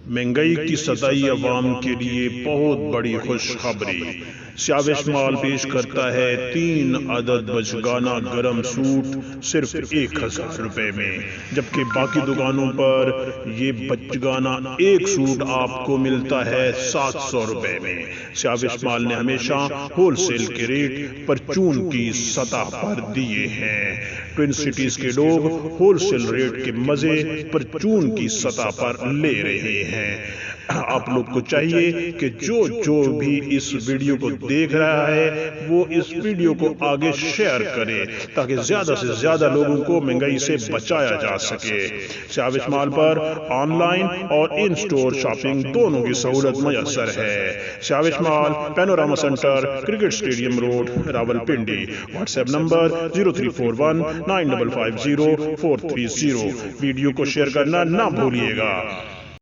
مہنگائی کی ستائی عوام کے لیے بہت بڑی خوشخبری۔ سیاوش مال پیش کرتا ہے 3 عدد بچگانہ گرم سوٹ صرف 1000 روپے میں، جبکہ باقی دکانوں پر یہ بچگانہ ایک سوٹ آپ کو ملتا ہے 700 روپے میں۔ سیاوش مال نے ہمیشہ ہول سیل کے ریٹ پرچون کی سطح پر دیے ہیں۔ ٹوئن سٹیز کے لوگ ہول سیل ریٹ کے مزے پرچون کی سطح پر لے رہے ہیں۔ آپ لوگ کو چاہیے کہ جو بھی اس ویڈیو کو دیکھ رہا ہے وہ اس ویڈیو کو آگے شیئر کرے تاکہ زیادہ سے زیادہ لوگوں کو مہنگائی سے بچایا جا سکے۔ سیاوش مال پر آن لائن اور ان سٹور شاپنگ دونوں کی سہولت میسر ہے۔ Siyavash mall, panorama centre, cricket stadium road, Rawalpindi. WhatsApp number 0341 9550 430۔ Video کو شیئر کرنا نہ بھولیے گا۔